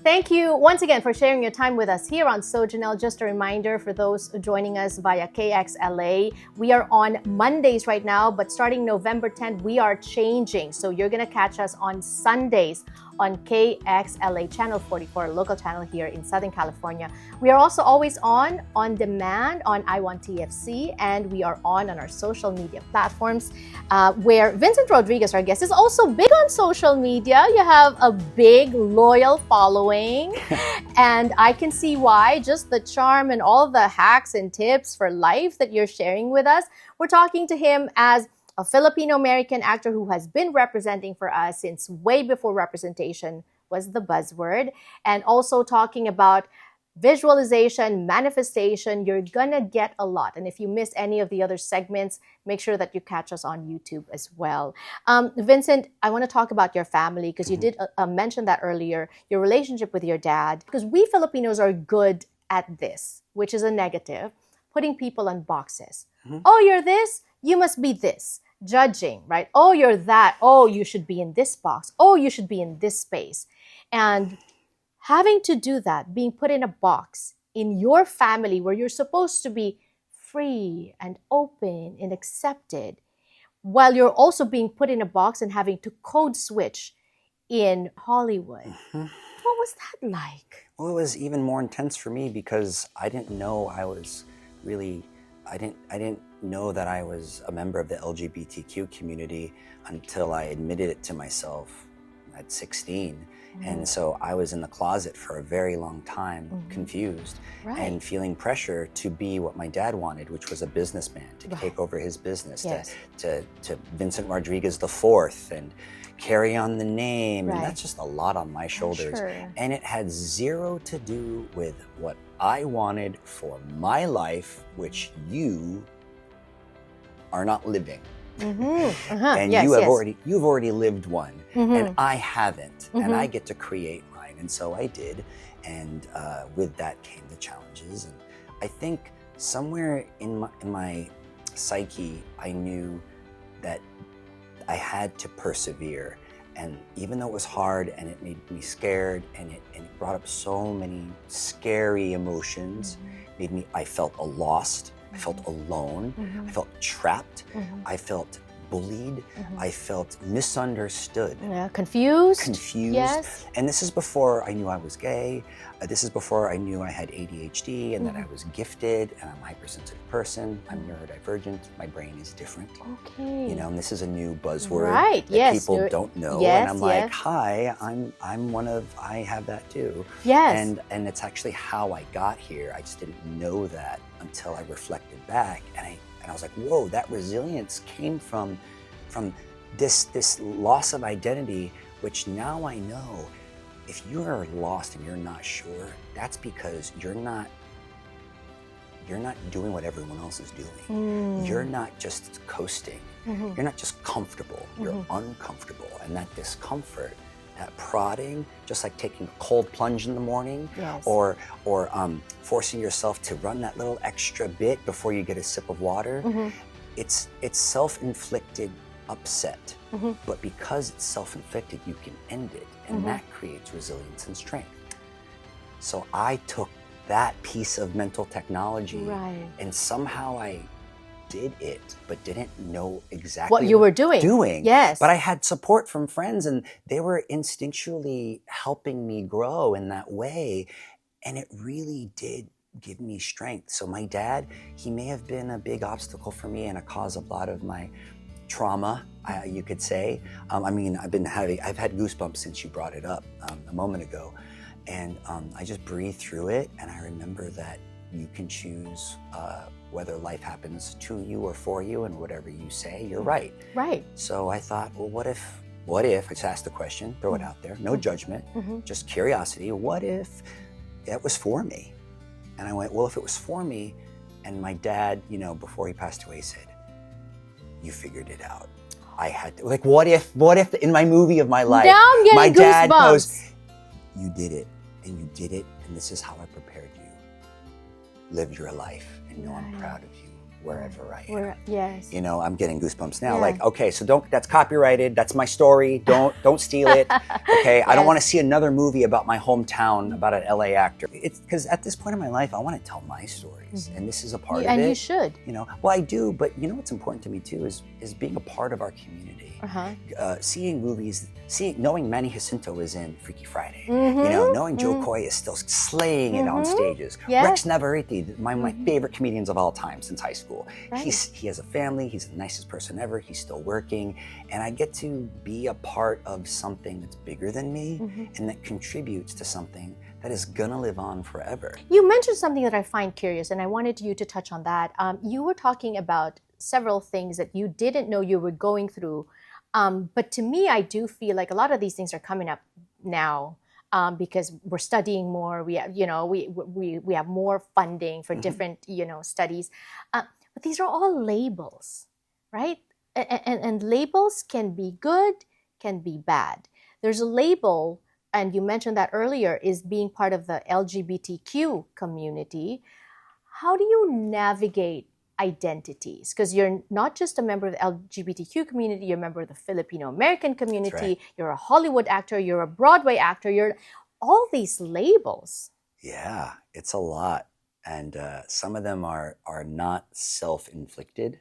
Thank you once again for sharing your time with us here on So Jannelle. Just a reminder for those joining us via KXLA, we are on Mondays right now, but starting November 10th, we are changing. So you're going to catch us on Sundays on KXLA Channel 44, local channel here in Southern California. We are also always on demand on I1TFC, and we are on our social media platforms where Vincent Rodriguez, our guest, is also big on social media. You have a big, loyal following, and I can see why. Just the charm and all the hacks and tips for life that you're sharing with us. We're talking to him as a Filipino-American actor who has been representing for us since way before representation was the buzzword, and also talking about visualization, manifestation. You're gonna get a lot. And if you missed any of the other segments, make sure that you catch us on YouTube as well. Vincent, I want to talk about your family because you did mention that earlier, your relationship with your dad, because we Filipinos are good at this, which is a negative, putting people on boxes. Oh, you're this, you must be this. Judging, right? Oh, you're that. Oh, you should be in this box. Oh, you should be in this space. And having to do that, being put in a box in your family where you're supposed to be free and open and accepted, while you're also being put in a box and having to code switch in Hollywood. What was that like? Well, it was even more intense for me because I didn't know I was really, I didn't know that I was a member of the LGBTQ community until I admitted it to myself at 16. And so I was in the closet for a very long time, confused and feeling pressure to be what my dad wanted, which was a businessman, to take over his business, to Vincent Rodriguez IV and carry on the name. And that's just a lot on my shoulders. And it had zero to do with what I wanted for my life, which you are not living. And you've already lived one, and I haven't, and I get to create mine, and so I did, and with that came the challenges. And I think somewhere in my psyche, I knew that I had to persevere, and even though it was hard and it made me scared, and it brought up so many scary emotions, I felt lost. I felt alone, I felt trapped, I felt bullied, I felt misunderstood. Confused. Yes. And this is before I knew I was gay. This is before I knew I had ADHD and that I was gifted and I'm a hypersensitive person. I'm neurodivergent. My brain is different. Okay. You know, and this is a new buzzword that people don't know. And I'm like, hi, I'm one of, I have that too. Yes. And it's actually how I got here. I just didn't know that until I reflected back, and I was like, whoa, that resilience came from this loss of identity, which now I know, if you are lost and you're not sure, that's because you're not doing what everyone else is doing. You're not just coasting. You're not just comfortable. You're uncomfortable, and that discomfort, that prodding, just like taking a cold plunge in the morning, or forcing yourself to run that little extra bit before you get a sip of water. It's self-inflicted upset, but because it's self-inflicted, you can end it, and that creates resilience and strength. So I took that piece of mental technology, and somehow I did it, but didn't know exactly what you were doing. Yes. But I had support from friends, and they were instinctually helping me grow in that way. And it really did give me strength. So my dad, he may have been a big obstacle for me and a cause of a lot of my trauma, you could say. I mean, I've had goosebumps since you brought it up a moment ago. And I just breathed through it. And I remember that you can choose whether life happens to you or for you, and whatever you say, you're right. So I thought, well, what if, I just asked the question, throw it out there, no judgment, just curiosity. What if that was for me? And I went, well, if it was for me, and my dad, you know, before he passed away said, you figured it out. I had to, like, what if in my movie of my life, now I'm getting my dad goosebumps. goes, you did it, and you did it, and this is how I prepared you. Live your life, and know I'm proud of you. wherever I am. Yes. You know, I'm getting goosebumps now. Yeah. Like, okay, so that's copyrighted. That's my story. Don't steal it. Okay, I don't want to see another movie about my hometown about an LA actor. It's because at this point in my life, I want to tell my stories, and this is a part of it. And you should. You know, well, I do, but you know what's important to me too is being a part of our community. Seeing movies, knowing Manny Jacinto is in Freaky Friday. You know, knowing Joe Coy is still slaying it on stages. Rex Navarrete, my favorite comedians of all time since high school. He has a family. He's the nicest person ever. He's still working, and I get to be a part of something that's bigger than me and that contributes to something that is gonna live on forever. You mentioned something that I find curious, and I wanted you to touch on that. You were talking about several things that you didn't know you were going through. But to me, I do feel like a lot of these things are coming up now because we're studying more. We have, we have more funding for different, studies. But these are all labels, right? And labels can be good, can be bad. There's a label, and you mentioned that earlier, is being part of the LGBTQ community. How do you navigate identities? Because you're not just a member of the LGBTQ community, you're a member of the Filipino-American community, you're a Hollywood actor, you're a Broadway actor, you're all these labels. Yeah, it's a lot. And some of them are not self-inflicted.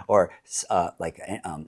Or like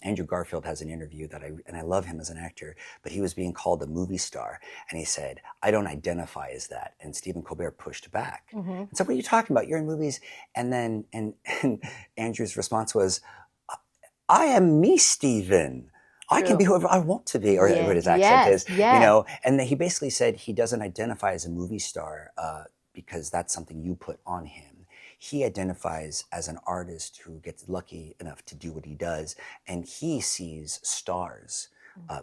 Andrew Garfield has an interview that I love him as an actor, but he was being called a movie star, and he said, "I don't identify as that." And Stephen Colbert pushed back and said, "What are you talking about? You're in movies." And then and Andrew's response was, "I am me, Stephen. I can be whoever I want to be," or what his accent is, you know. And he basically said he doesn't identify as a movie star because that's something you put on him. He identifies as an artist who gets lucky enough to do what he does, and he sees stars,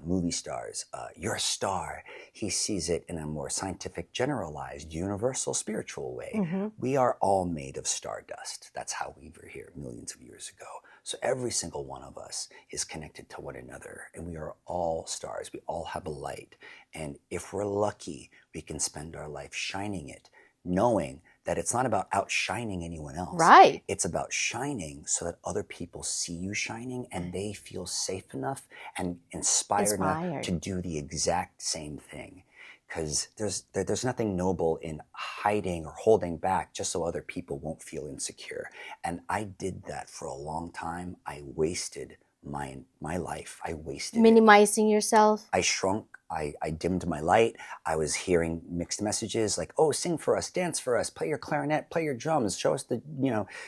movie stars. You're a star. He sees it in a more scientific, generalized, universal, spiritual way. We are all made of stardust. That's how we were here millions of years ago. So every single one of us is connected to one another, and we are all stars. We all have a light, and if we're lucky, we can spend our life shining it, knowing that it's not about outshining anyone else. Right. It's about shining so that other people see you shining and they feel safe enough and inspired enough to do the exact same thing. Because there's nothing noble in hiding or holding back just so other people won't feel insecure. And I did that for a long time. I wasted my life. I wasted minimizing yourself. I shrunk. I dimmed my light. I was hearing mixed messages like, "Oh, sing for us, dance for us, play your clarinet, play your drums, show us the,"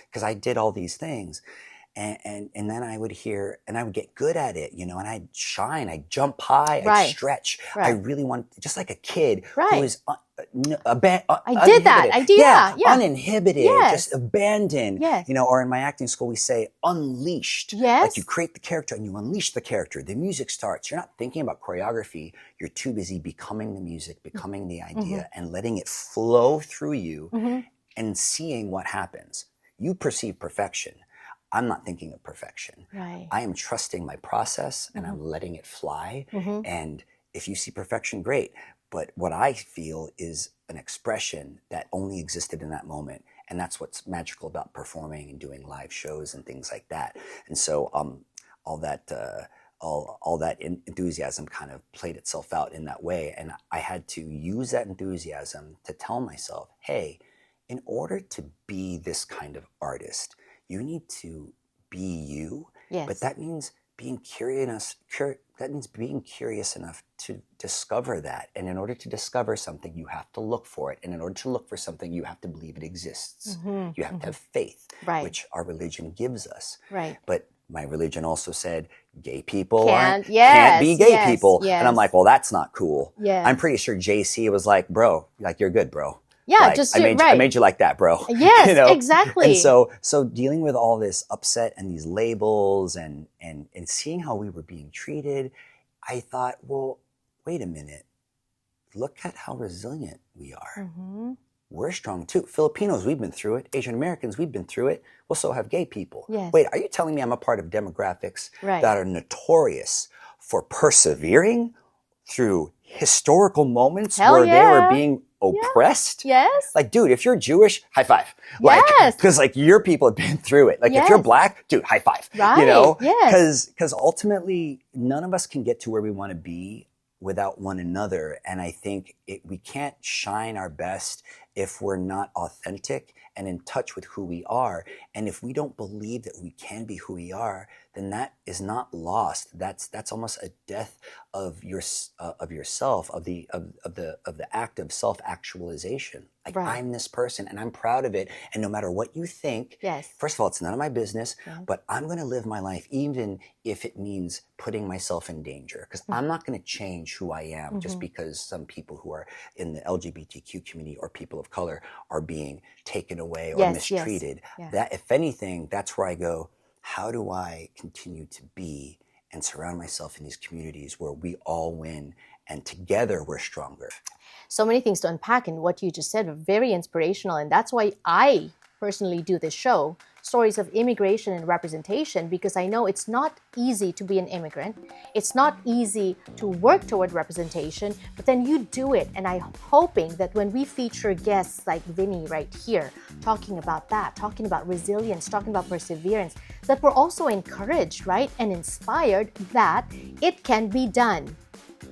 because I did all these things. And then I would hear, and I would get good at it, and I'd shine, I'd jump high, I'd stretch. I really want, just like a kid who is I did that. I did, uninhibited, just abandoned. Or in my acting school, we say unleashed. Like you create the character and you unleash the character. The music starts. You're not thinking about choreography. You're too busy becoming the music, becoming the idea, and letting it flow through you and seeing what happens. You perceive perfection. I'm not thinking of perfection. I am trusting my process and I'm letting it fly. And if you see perfection, great. But what I feel is an expression that only existed in that moment. And that's what's magical about performing and doing live shows and things like that. And so all that enthusiasm kind of played itself out in that way. And I had to use that enthusiasm to tell myself, hey, in order to be this kind of artist, you need to be you, but that means being curious. That means being curious enough to discover that. And in order to discover something, you have to look for it. And in order to look for something, you have to believe it exists. You have to have faith, which our religion gives us. But my religion also said gay people can't be gay people. And I'm like, well, that's not cool. I'm pretty sure JC was like, bro, like, you're good, bro. Like, I made you like that, bro. Exactly. And so dealing with all this upset and these labels and seeing how we were being treated, I thought, well, wait a minute. Look at how resilient we are. We're strong too. Filipinos, we've been through it. Asian Americans, we've been through it. Well, so have gay people. Wait, are you telling me I'm a part of demographics that are notorious for persevering through historical moments where they were being oppressed. Yes. Like, dude, if you're Jewish, high five. Like, Yes. because like your people have been through it. Like, if you're Yes. Black, dude, high five. Right. You know, Yes. because ultimately none of us can get to where we want to be without one another. And I think we can't shine our best if we're not authentic and in touch with who we are. And if we don't believe that we can be who we are, then that is not lost. That's almost a death of yourself, of the act of self-actualization. Like, Right. I'm this person and I'm proud of it. And no matter what you think, Yes. first of all, it's none of my business, Yes. but I'm going to live my life even if it means putting myself in danger, because I'm not going to change who I am just because some people who are in the LGBTQ community or people of color are being taken away or mistreated. Yes. That, if anything, that's where I go, how do I continue to be and surround myself in these communities where we all win and together we're stronger? So many things to unpack in what you just said, very inspirational. And that's why I personally do this show, Stories of Immigration and Representation, because I know it's not easy to be an immigrant. It's not easy to work toward representation, but then you do it. And I'm hoping that when we feature guests like Vinny right here, talking about that, talking about resilience, talking about perseverance, that we're also encouraged, right, and inspired that it can be done.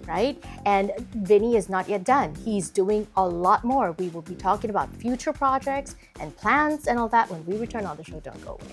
Right? And Vinny is not yet done. He's doing a lot more. We will be talking about future projects and plans and all that when we return on the show. Don't go away.